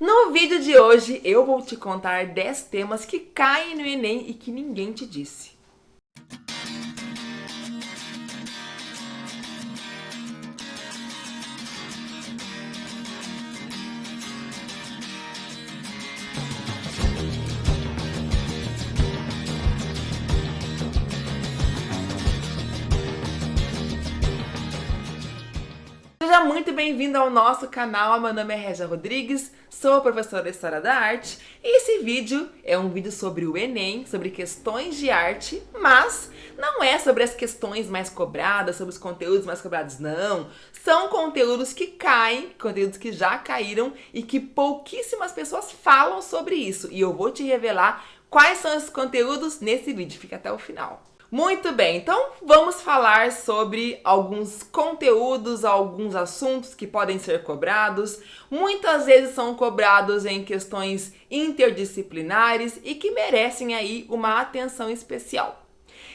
No vídeo de hoje eu vou te contar 10 temas que caem no Enem e que ninguém te disse. Seja muito bem-vindo ao nosso canal, meu nome é Regia Rodrigues, sou professora de História da Arte e esse vídeo é um vídeo sobre o Enem, sobre questões de arte, mas não é sobre as questões mais cobradas, sobre os conteúdos mais cobrados, não. São conteúdos que caem, conteúdos que já caíram e que pouquíssimas pessoas falam sobre isso. E eu vou te revelar quais são esses conteúdos nesse vídeo, fica até o final. Muito bem, então vamos falar sobre alguns conteúdos, alguns assuntos que podem ser cobrados. Muitas vezes são cobrados em questões interdisciplinares e que merecem aí uma atenção especial.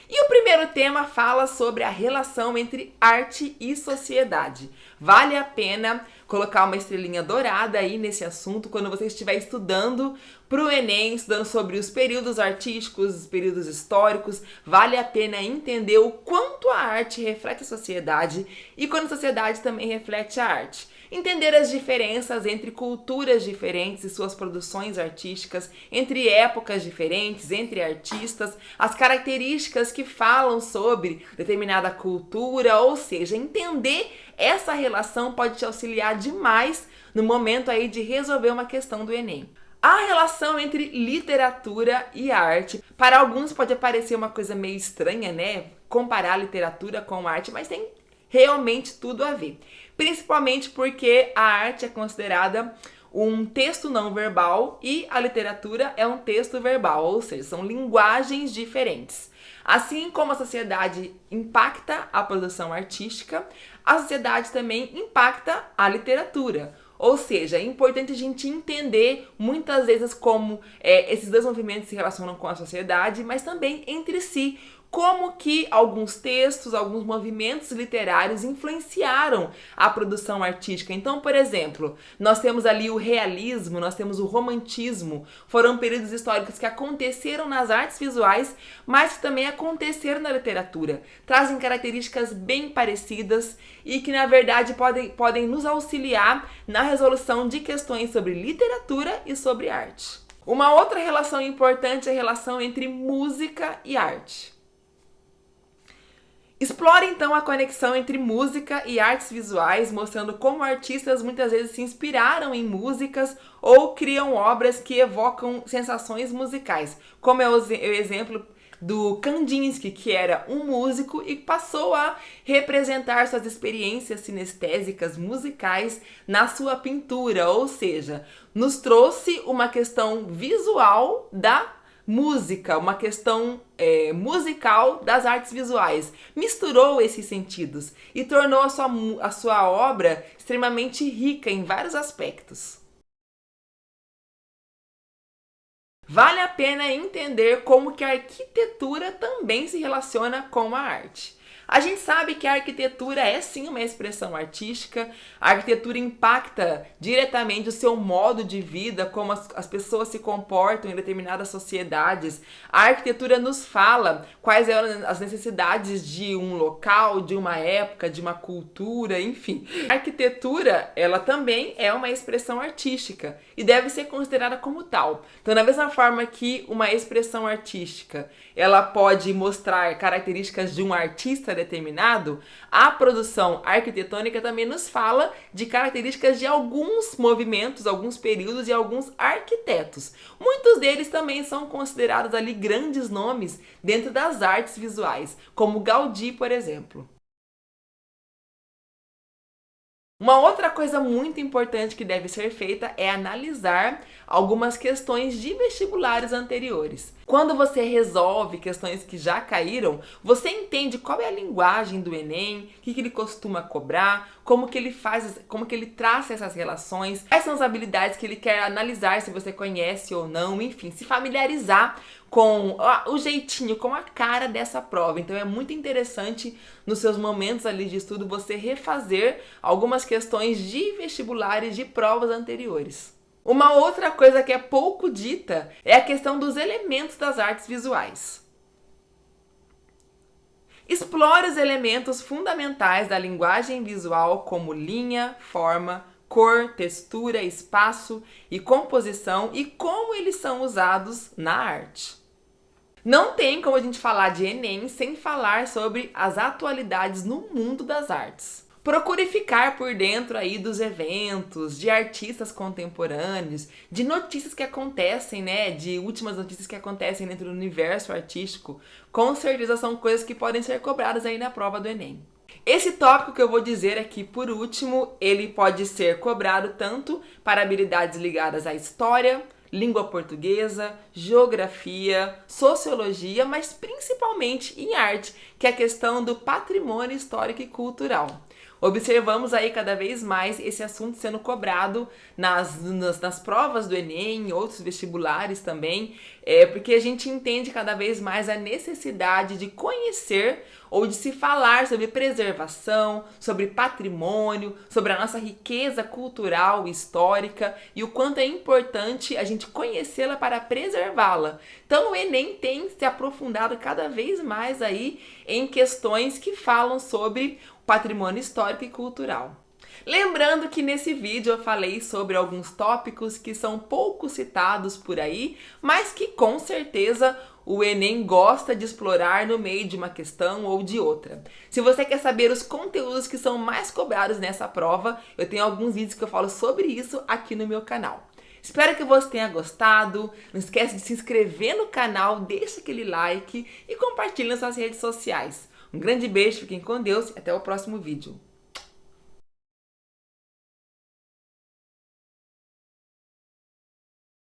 E o primeiro tema fala sobre a relação entre arte e sociedade. Vale a pena colocar uma estrelinha dourada aí nesse assunto quando você estiver estudando para o Enem, estudando sobre os períodos artísticos, os períodos históricos. Vale a pena entender o quanto a arte reflete a sociedade e quando a sociedade também reflete a arte. Entender as diferenças entre culturas diferentes e suas produções artísticas, entre épocas diferentes, entre artistas, as características que falam sobre determinada cultura, ou seja, entender essa relação pode te auxiliar demais no momento aí de resolver uma questão do Enem. A relação entre literatura e arte. Para alguns pode parecer uma coisa meio estranha, né? Comparar literatura com arte, mas tem realmente tudo a ver. Principalmente porque a arte é considerada um texto não verbal e a literatura é um texto verbal, ou seja, são linguagens diferentes. Assim como a sociedade impacta a produção artística, a sociedade também impacta a literatura. Ou seja, é importante a gente entender muitas vezes como esses dois movimentos se relacionam com a sociedade, mas também entre si. Como que alguns textos, alguns movimentos literários influenciaram a produção artística. Então, por exemplo, nós temos ali o realismo, nós temos o romantismo, foram períodos históricos que aconteceram nas artes visuais, mas que também aconteceram na literatura. Trazem características bem parecidas e que, na verdade, podem nos auxiliar na resolução de questões sobre literatura e sobre arte. Uma outra relação importante é a relação entre música e arte. Explore então a conexão entre música e artes visuais, mostrando como artistas muitas vezes se inspiraram em músicas ou criam obras que evocam sensações musicais, como é o exemplo do Kandinsky, que era um músico e passou a representar suas experiências sinestésicas musicais na sua pintura, ou seja, nos trouxe uma questão visual da música, uma questão musical das artes visuais. Misturou esses sentidos e tornou a sua obra extremamente rica em vários aspectos. Vale a pena entender como que a arquitetura também se relaciona com a arte. A gente sabe que a arquitetura é sim uma expressão artística, a arquitetura impacta diretamente o seu modo de vida, como as pessoas se comportam em determinadas sociedades. A arquitetura nos fala quais eram as necessidades de um local, de uma época, de uma cultura, enfim. A arquitetura, ela também é uma expressão artística e deve ser considerada como tal. Então, da mesma forma que uma expressão artística, ela pode mostrar características de um artista determinado, a produção arquitetônica também nos fala de características de alguns movimentos, alguns períodos e alguns arquitetos. Muitos deles também são considerados ali grandes nomes dentro das artes visuais, como Gaudí, por exemplo. Uma outra coisa muito importante que deve ser feita é analisar algumas questões de vestibulares anteriores. Quando você resolve questões que já caíram, você entende qual é a linguagem do Enem, o que ele costuma cobrar, como que ele faz, como que ele traça essas relações, quais são as habilidades que ele quer analisar, se você conhece ou não, enfim, se familiarizar com o jeitinho, com a cara dessa prova. Então é muito interessante nos seus momentos ali de estudo você refazer algumas questões de vestibulares de provas anteriores. Uma outra coisa que é pouco dita é a questão dos elementos das artes visuais. Explore os elementos fundamentais da linguagem visual como linha, forma, cor, textura, espaço e composição e como eles são usados na arte. Não tem como a gente falar de Enem sem falar sobre as atualidades no mundo das artes. Procure ficar por dentro aí dos eventos, de artistas contemporâneos, de notícias que acontecem, né? De últimas notícias que acontecem dentro do universo artístico. Com certeza são coisas que podem ser cobradas aí na prova do Enem. Esse tópico que eu vou dizer aqui por último, ele pode ser cobrado tanto para habilidades ligadas à história, língua portuguesa, geografia, sociologia, mas principalmente em arte, que é a questão do patrimônio histórico e cultural. Observamos aí cada vez mais esse assunto sendo cobrado nas provas do Enem, outros vestibulares também, porque a gente entende cada vez mais a necessidade de conhecer ou de se falar sobre preservação, sobre patrimônio, sobre a nossa riqueza cultural e histórica e o quanto é importante a gente conhecê-la para preservá-la. Então o Enem tem se aprofundado cada vez mais aí em questões que falam sobre patrimônio histórico e cultural. Lembrando que nesse vídeo eu falei sobre alguns tópicos que são pouco citados por aí, mas que com certeza o Enem gosta de explorar no meio de uma questão ou de outra. Se você quer saber os conteúdos que são mais cobrados nessa prova, eu tenho alguns vídeos que eu falo sobre isso aqui no meu canal. Espero que você tenha gostado, não esquece de se inscrever no canal, deixa aquele like e compartilhe nas suas redes sociais. Um grande beijo, fiquem com Deus e até o próximo vídeo.